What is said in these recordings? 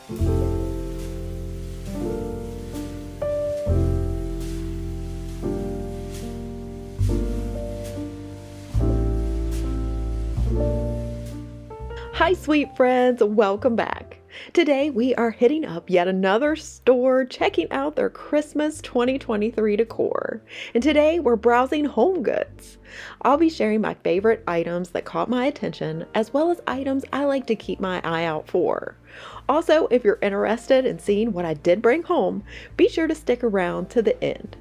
Hi, sweet friends, welcome back. Today we are hitting up yet another store checking out their Christmas 2023 decor. And today we're browsing HomeGoods. I'll be sharing my favorite items that caught my attention, as well as items I like to keep my eye out for. Also, if you're interested in seeing what I did bring home, be sure to stick around to the end.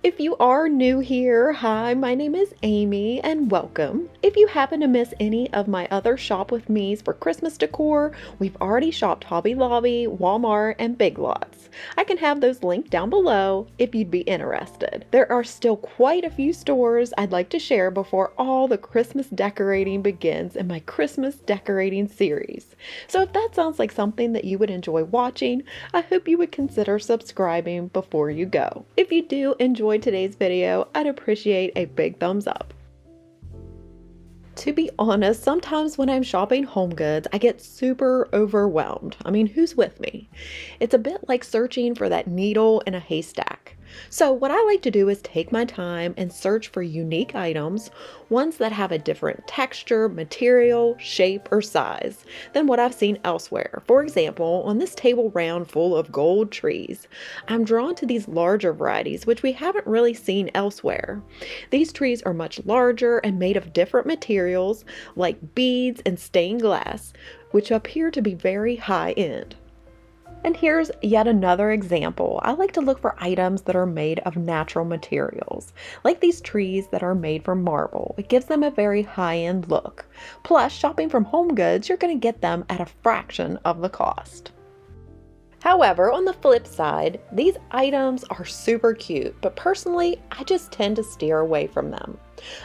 If you are new here, hi, my name is Amy and welcome. If you happen to miss any of my other Shop With Me's for Christmas decor, we've already shopped Hobby Lobby, Walmart, and Big Lots. I can have those linked down below if you'd be interested. There are still quite a few stores I'd like to share before all the Christmas decorating begins in my Christmas decorating series. So if that sounds like something that you would enjoy watching, I hope you would consider subscribing before you go. If you do enjoy today's video, I'd appreciate a big thumbs up. To be honest, sometimes when I'm shopping HomeGoods, I get super overwhelmed. I mean, who's with me? It's a bit like searching for that needle in a haystack. So what I like to do is take my time and search for unique items, ones that have a different texture, material, shape, or size than what I've seen elsewhere. For example, on this table round full of gold trees, I'm drawn to these larger varieties, which we haven't really seen elsewhere. These trees are much larger and made of different materials like beads and stained glass, which appear to be very high end. And here's yet another example. I like to look for items that are made of natural materials, like these trees that are made from marble. It gives them a very high-end look. Plus, shopping from HomeGoods, you're going to get them at a fraction of the cost. However, on the flip side, these items are super cute, but personally, I just tend to steer away from them.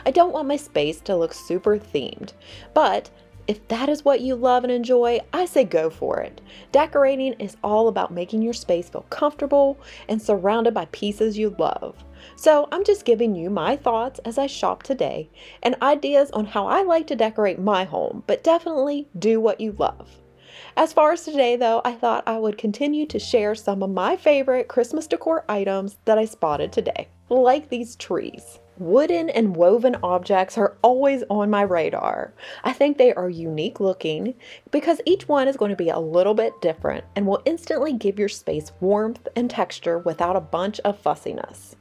I don't want my space to look super themed, but if that is what you love and enjoy, I say go for it. Decorating is all about making your space feel comfortable and surrounded by pieces you love. So I'm just giving you my thoughts as I shop today and ideas on how I like to decorate my home, but definitely do what you love. As far as today though, I thought I would continue to share some of my favorite Christmas decor items that I spotted today, like these trees. Wooden and woven objects are always on my radar. I think they are unique looking because each one is going to be a little bit different and will instantly give your space warmth and texture without a bunch of fussiness.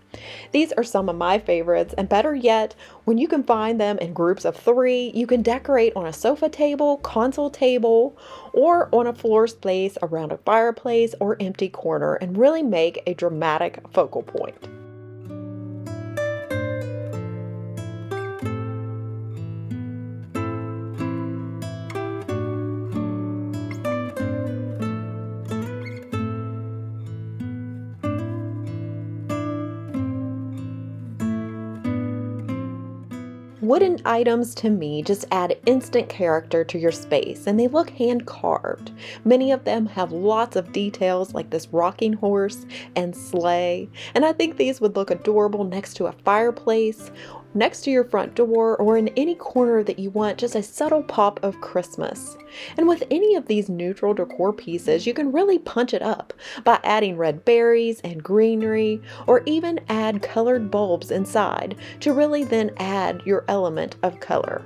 These are some of my favorites, and better yet, when you can find them in groups of 3, you can decorate on a sofa table, console table, or on a floor space around a fireplace or empty corner and really make a dramatic focal point. Wooden items to me just add instant character to your space, and they look hand carved. Many of them have lots of details like this rocking horse and sleigh, and I think these would look adorable next to a fireplace, next to your front door, or in any corner that you want just a subtle pop of Christmas. And with any of these neutral decor pieces, you can really punch it up by adding red berries and greenery, or even add colored bulbs inside to really then add your element of color.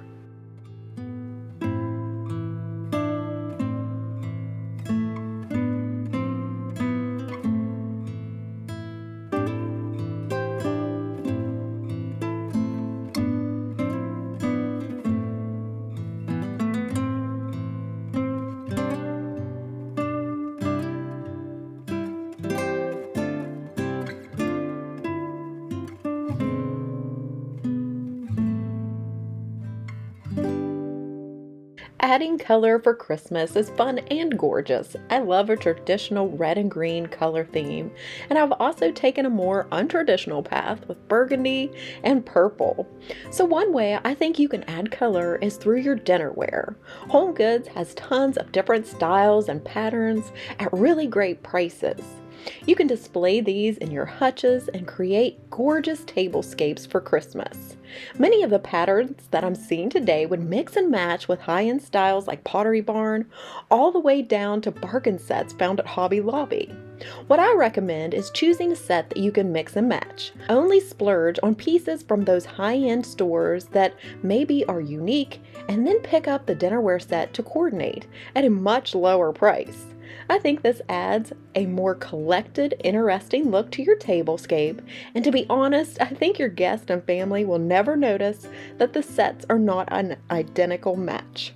Adding color for Christmas is fun and gorgeous. I love a traditional red and green color theme, and I've also taken a more untraditional path with burgundy and purple. So one way I think you can add color is through your dinnerware. HomeGoods has tons of different styles and patterns at really great prices. You can display these in your hutches and create gorgeous tablescapes for Christmas. Many of the patterns that I'm seeing today would mix and match with high-end styles like Pottery Barn, all the way down to bargain sets found at Hobby Lobby. What I recommend is choosing a set that you can mix and match. Only splurge on pieces from those high-end stores that maybe are unique, and then pick up the dinnerware set to coordinate at a much lower price. I think this adds a more collected, interesting look to your tablescape, and to be honest, I think your guests and family will never notice that the sets are not an identical match.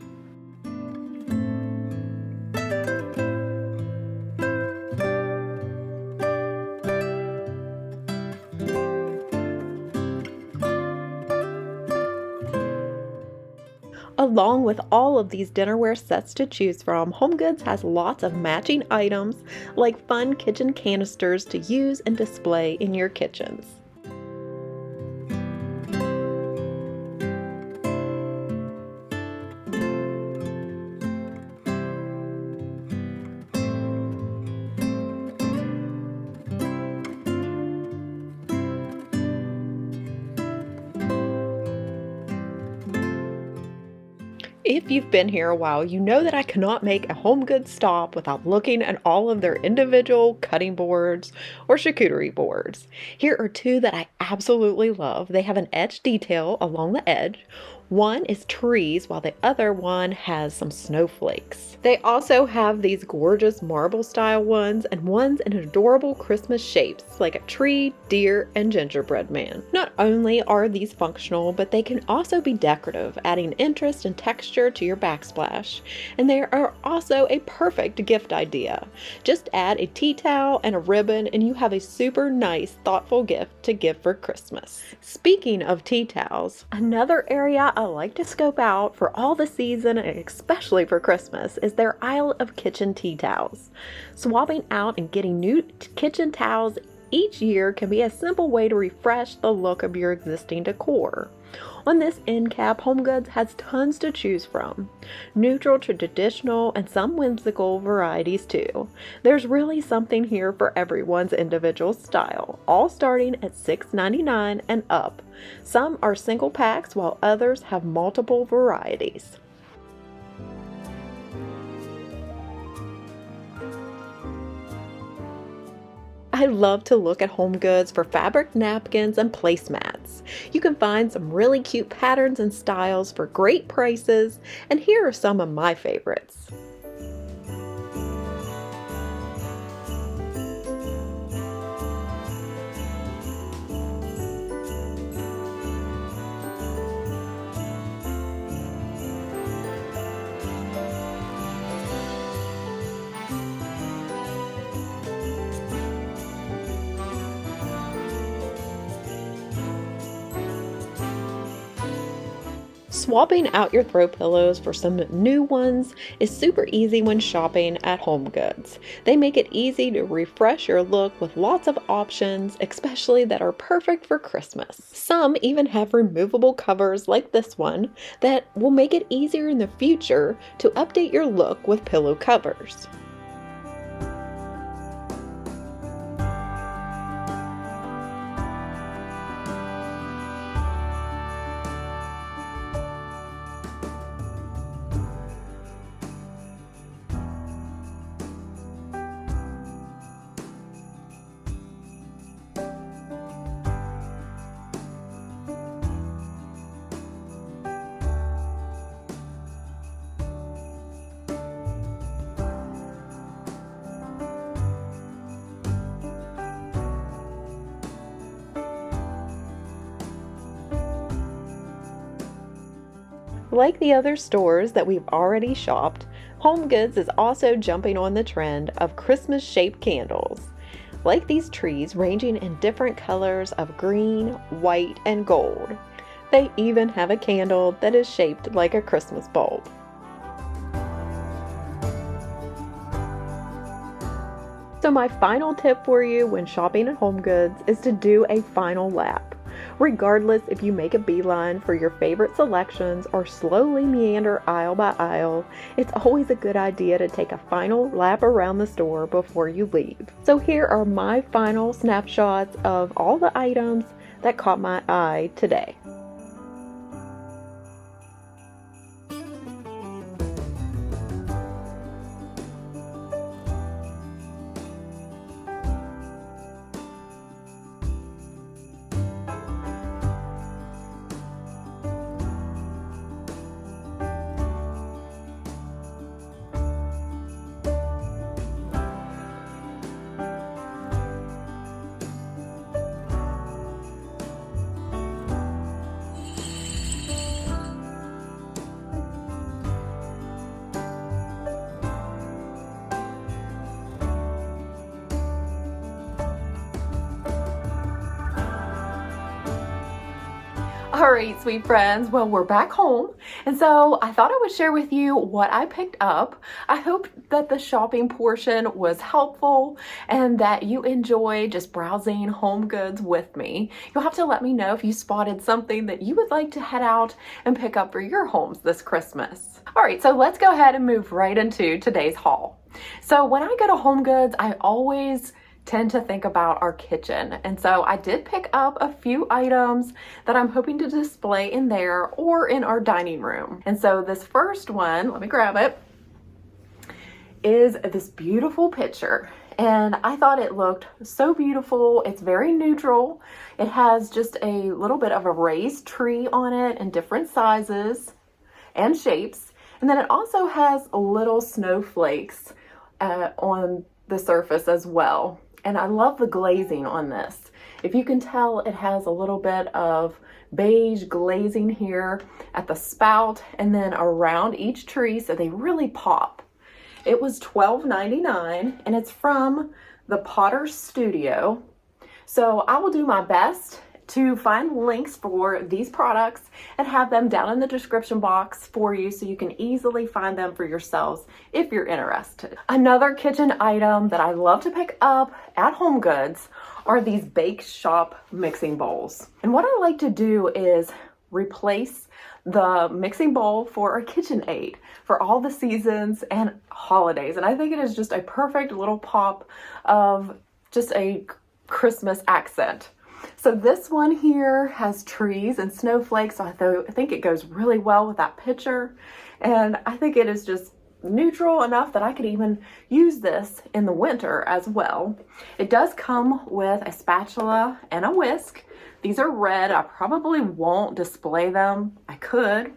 Along with all of these dinnerware sets to choose from, HomeGoods has lots of matching items like fun kitchen canisters to use and display in your kitchens. If you've been here a while, you know that I cannot make a HomeGoods stop without looking at all of their individual cutting boards or charcuterie boards. Here are two that I absolutely love. They have an etched detail along the edge. One is trees, while the other one has some snowflakes. They also have these gorgeous marble style ones and ones in adorable Christmas shapes like a tree, deer, and gingerbread man. Not only are these functional, but they can also be decorative, adding interest and texture to your backsplash. And they are also a perfect gift idea. Just add a tea towel and a ribbon and you have a super nice, thoughtful gift to give for Christmas. Speaking of tea towels, another area I like to scope out for all the season and especially for Christmas is their aisle of kitchen tea towels. Swapping out and getting new kitchen towels each year can be a simple way to refresh the look of your existing decor. On this end cap, HomeGoods has tons to choose from. Neutral to traditional and some whimsical varieties too. There's really something here for everyone's individual style, all starting at $6.99 and up. Some are single packs while others have multiple varieties. I love to look at HomeGoods for fabric napkins and placemats. You can find some really cute patterns and styles for great prices, and here are some of my favorites. Swapping out your throw pillows for some new ones is super easy when shopping at HomeGoods. They make it easy to refresh your look with lots of options, especially that are perfect for Christmas. Some even have removable covers like this one that will make it easier in the future to update your look with pillow covers. Like the other stores that we've already shopped, HomeGoods is also jumping on the trend of Christmas-shaped candles. Like these trees ranging in different colors of green, white, and gold. They even have a candle that is shaped like a Christmas bulb. So my final tip for you when shopping at HomeGoods is to do a final lap. Regardless if you make a beeline for your favorite selections or slowly meander aisle by aisle, it's always a good idea to take a final lap around the store before you leave. So here are my final snapshots of all the items that caught my eye today. All right, sweet friends, well, we're back home, and so I thought I would share with you what I picked up. I hope that the shopping portion was helpful and that you enjoyed just browsing home goods with me. You'll have to let me know if you spotted something that you would like to head out and pick up for your homes this Christmas. All right, so let's go ahead and move right into today's haul. So when I go to HomeGoods, I always tend to think about our kitchen, and so I did pick up a few items that I'm hoping to display in there or in our dining room. And so this first one, let me grab it, is this beautiful picture, and I thought it looked so beautiful. It's very neutral. It has just a little bit of a raised tree on it in different sizes and shapes, and then it also has little snowflakes on the surface as well. And I love the glazing on this. If you can tell, it has a little bit of beige glazing here at the spout and then around each tree, so they really pop. It was $12.99 and it's from the Potter's Studio. So I will do my best to find links for these products and have them down in the description box for you so you can easily find them for yourselves if you're interested. Another kitchen item that I love to pick up at HomeGoods are these bake shop mixing bowls. And what I like to do is replace the mixing bowl for a KitchenAid for all the seasons and holidays. And I think it is just a perfect little pop of just a Christmas accent. So this one here has trees and snowflakes, so I think it goes really well with that picture. And I think it is just neutral enough that I could even use this in the winter as well. It does come with a spatula and a whisk. These are red. I probably won't display them. I could.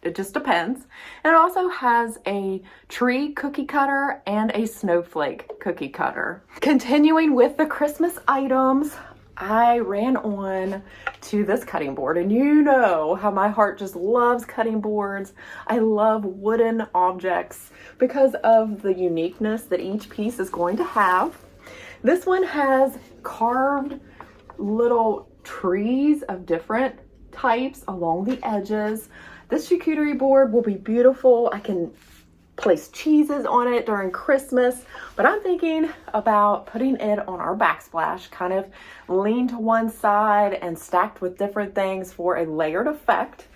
It just depends. And it also has a tree cookie cutter and a snowflake cookie cutter. Continuing with the Christmas items, I ran on to this cutting board, and you know how my heart just loves cutting boards. I love wooden objects because of the uniqueness that each piece is going to have. This one has carved little trees of different types along the edges. This charcuterie board will be beautiful. I can place cheeses on it during Christmas, but I'm thinking about putting it on our backsplash, kind of leaned to one side and stacked with different things for a layered effect.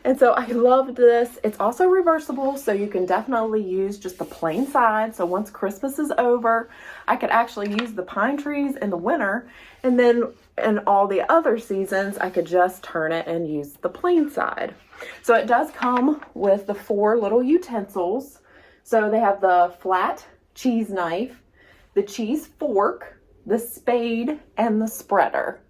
And so I love this. It's also reversible, so you can definitely use just the plain side. So once Christmas is over, I could actually use the pine trees in the winter, and then in all the other seasons, I could just turn it and use the plain side. So it does come with the 4 little utensils. So they have the flat cheese knife, the cheese fork, the spade, and the spreader.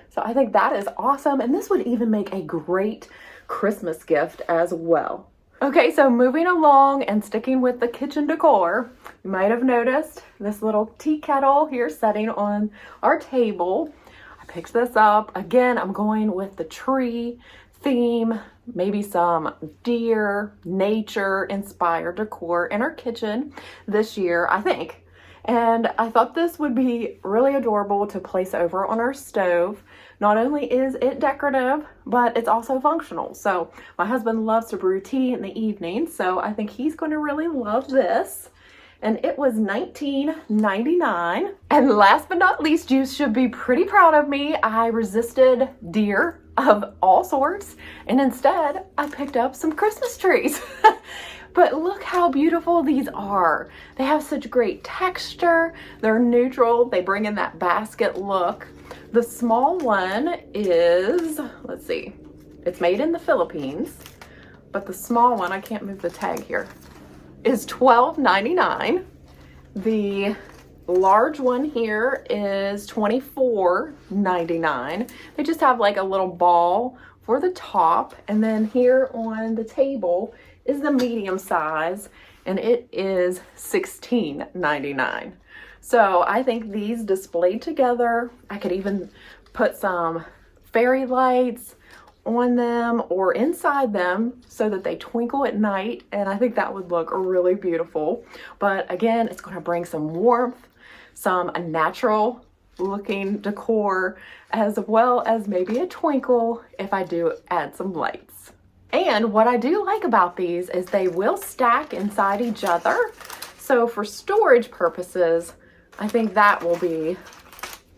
So I think that is awesome. And this would even make a great Christmas gift as well. Okay, so moving along and sticking with the kitchen decor, you might have noticed this little tea kettle here sitting on our table. I picked this up. Again, I'm going with the tree theme, maybe some deer, nature inspired decor in our kitchen this year, I think. And I thought this would be really adorable to place over on our stove. Not only is it decorative, but it's also functional. So my husband loves to brew tea in the evening, so I think he's going to really love this. and it was $19.99. And last but not least, you should be pretty proud of me. I resisted deer of all sorts, and instead I picked up some Christmas trees. But look how beautiful these are. They have such great texture. They're neutral. They bring in that basket look. The small one is, let's see, it's made in the Philippines, but the small one, I can't move the tag here, is $12.99. The large one here is $24.99. They just have like a little ball for the top, and then here on the table is the medium size, and it is $16.99. So I think these displayed together, I could even put some fairy lights on them or inside them so that they twinkle at night, and I think that would look really beautiful. But again, it's going to bring some warmth, some natural looking decor, as well as maybe a twinkle if I do add some lights. And what I do like about these is they will stack inside each other. So for storage purposes, I think that will be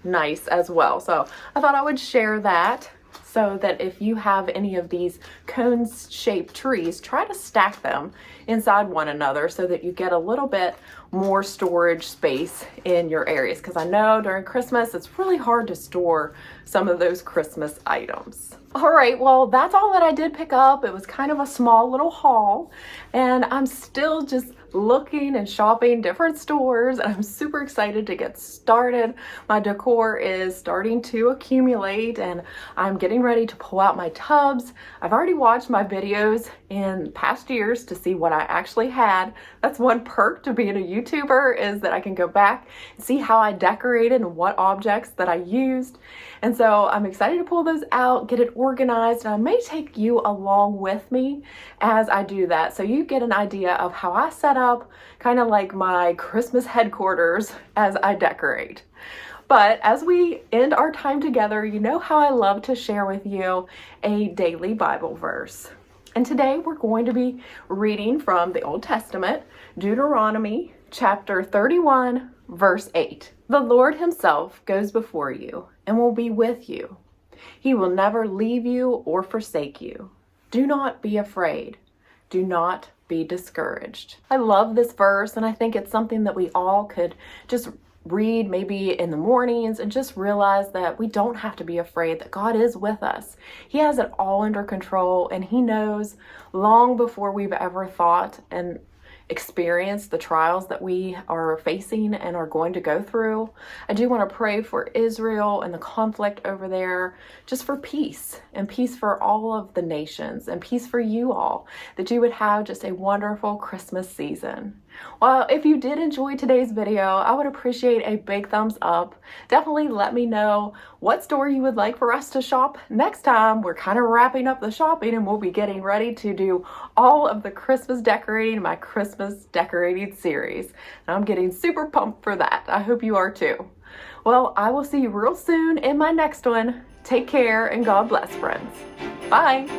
nice as well. So I thought I would share that, so that if you have any of these cone-shaped trees, try to stack them inside one another so that you get a little bit more storage space in your areas. Because I know during Christmas, it's really hard to store some of those Christmas items. All right, well, that's all that I did pick up. It was kind of a small little haul, and I'm still just looking and shopping different stores, and I'm super excited to get started. My decor is starting to accumulate, and I'm getting ready to pull out my tubs. I've already watched my videos in past years to see what I actually had. That's one perk to being a YouTuber, is that I can go back and see how I decorated and what objects that I used. And so I'm excited to pull those out, get it organized, and I may take you along with me as I do that, so you get an idea of how I set up kind of like my Christmas headquarters as I decorate. But as we end our time together, you know how I love to share with you a daily Bible verse. And today we're going to be reading from the Old Testament, Deuteronomy chapter 31, verse 8. The Lord himself goes before you and will be with you. He will never leave you or forsake you. Do not be afraid. Do not be discouraged. I love this verse, and I think it's something that we all could just read maybe in the mornings and just realize that we don't have to be afraid, that God is with us. He has it all under control, and he knows long before we've ever thought and experience the trials that we are facing and are going to go through. I do want to pray for Israel and the conflict over there, just for peace, and peace for all of the nations, and peace for you all, that you would have just a wonderful Christmas season. Well, if you did enjoy today's video, I would appreciate a big thumbs up. Definitely let me know what store you would like for us to shop next time. We're kind of wrapping up the shopping, and we'll be getting ready to do all of the Christmas decorating in my Christmas decorating series. And I'm getting super pumped for that. I hope you are too. Well, I will see you real soon in my next one. Take care, and God bless, friends. Bye.